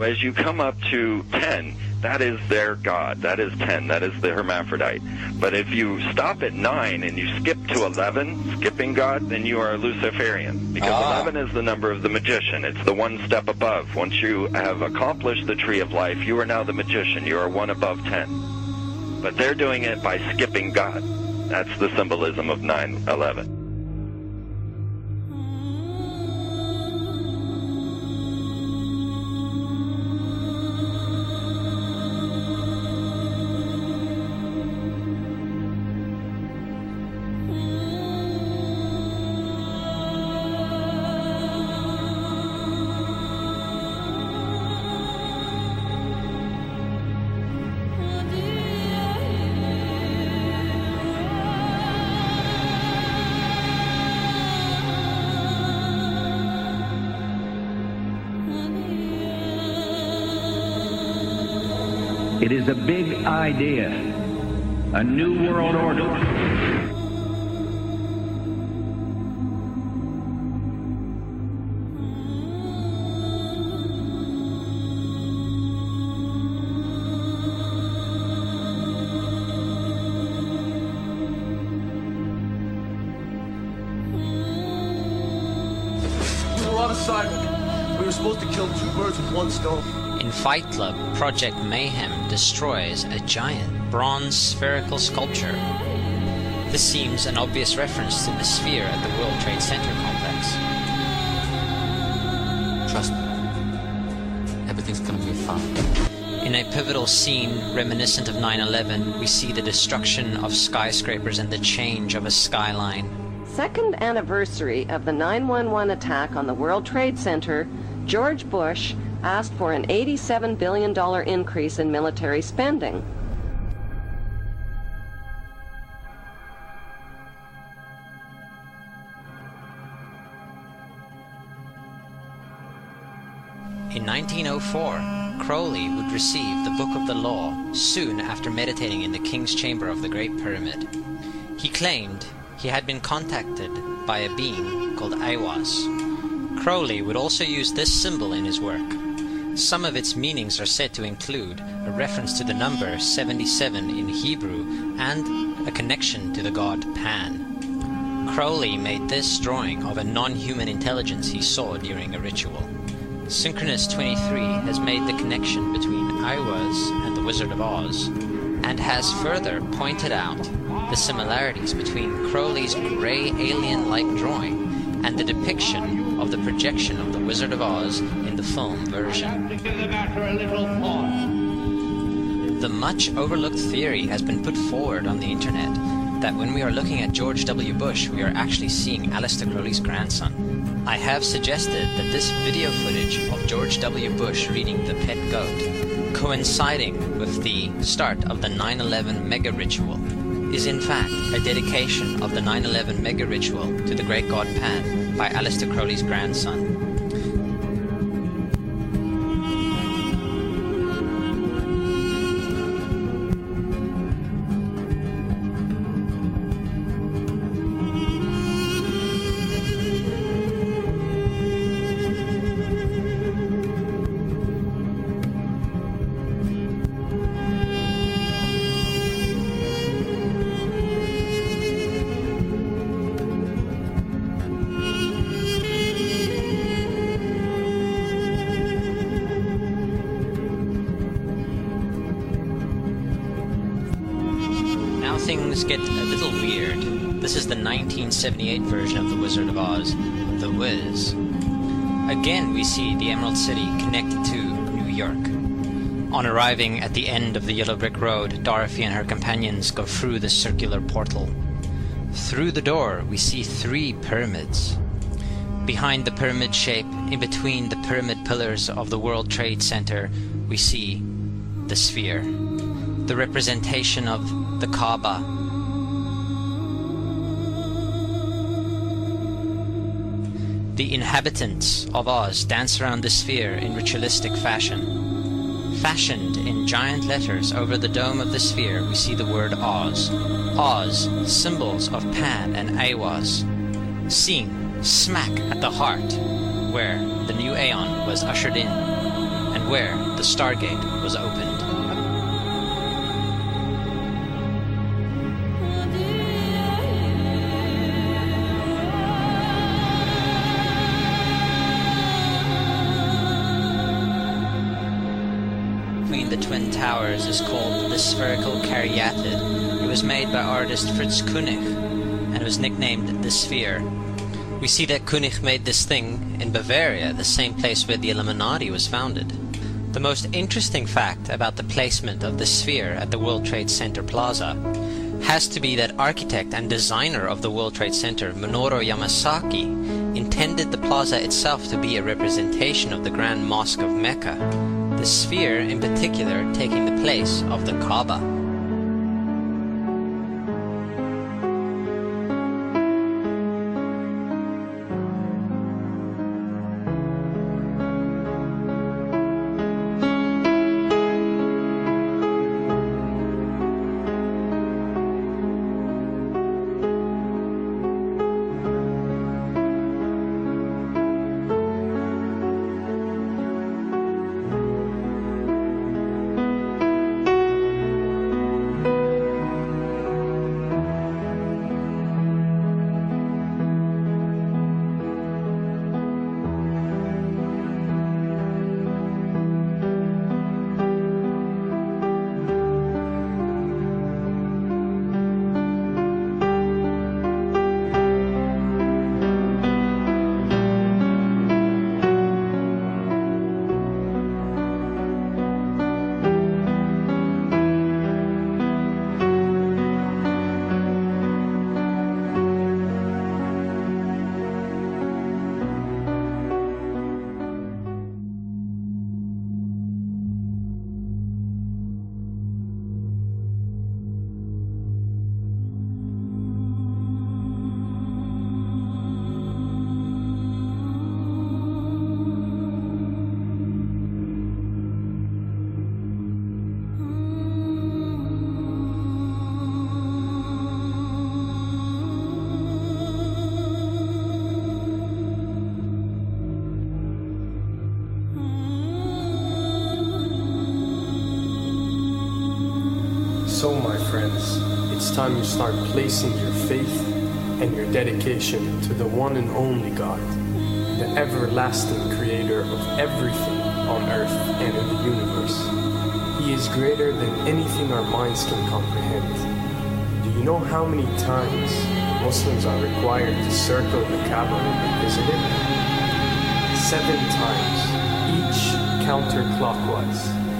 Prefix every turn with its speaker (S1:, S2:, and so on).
S1: As you come up to 10, that is their god. That is 10. That is the hermaphrodite. But if you stop at 9 and you skip to 11, skipping God, then you are Luciferian. Because 11 is the number of the magician. It's the one step above. Once you have accomplished the tree of life, you are now the magician. You are one above 10. But they're doing it by skipping God. That's the symbolism of 9/11.
S2: It is a big idea, a new world order.
S3: We were on assignment. We were supposed to kill two birds with one stone.
S4: In Fight Club, Project Mayhem destroys a giant bronze spherical sculpture. This seems an obvious reference to the sphere at the World Trade Center complex.
S5: Trust me, everything's gonna be fine.
S4: In a pivotal scene reminiscent of 9/11, we see the destruction of skyscrapers and the change of a skyline.
S6: Second anniversary of the 9/11 attack on the World Trade Center, George Bush asked for an $87 billion increase in military spending.
S4: In 1904, Crowley would receive the Book of the Law soon after meditating in the King's Chamber of the Great Pyramid. He claimed he had been contacted by a being called Aiwass. Crowley would also use this symbol in his work. Some of its meanings are said to include a reference to the number 77 in Hebrew and a connection to the god Pan. Crowley made this drawing of a non-human intelligence he saw during a ritual. Synchronous 23 has made the connection between Aiwass and the Wizard of Oz, and has further pointed out the similarities between Crowley's grey alien-like drawing and the depiction of the projection of the Wizard of Oz in the film version. The much overlooked theory has been put forward on the internet that when we are looking at George W. Bush, we are actually seeing Aleister Crowley's grandson. I have suggested that this video footage of George W. Bush reading The Pet Goat, coinciding with the start of the 9/11 mega ritual, is in fact a dedication of the 9/11 mega ritual to the great god Pan by Aleister Crowley's grandson. Things get a little weird. This is the 1978 version of The Wizard of Oz, The Wiz. Again we see the Emerald City connected to New York. On arriving at the end of the Yellow Brick Road, Dorothy and her companions go through the circular portal. Through the door we see 3 pyramids. Behind the pyramid shape, in between the pyramid pillars of the World Trade Center, we see the sphere, the representation of the Kaaba. The inhabitants of Oz dance around the sphere in ritualistic fashion. Fashioned in giant letters over the dome of the sphere, we see the word Oz. Oz, symbols of Pan and Aiwass, seen smack at the heart where the new Aeon was ushered in, and where the Stargate was opened. Between the Twin Towers is called the Spherical Caryatid. It was made by artist Fritz Koenig and was nicknamed the Sphere. We see that Koenig made this thing in Bavaria, the same place where the Illuminati was founded. The most interesting fact about the placement of the Sphere at the World Trade Center Plaza has to be that architect and designer of the World Trade Center, Minoru Yamasaki, intended the plaza itself to be a representation of the Grand Mosque of Mecca, the Sphere in particular taking the place of the Kaaba.
S7: So, my friends, it's time you start placing your faith and your dedication to the one and only God, the everlasting creator of everything on earth and in the universe. He is greater than anything our minds can comprehend. Do you know how many times Muslims are required to circle the Kaaba when they visit it? 7 times, each counterclockwise.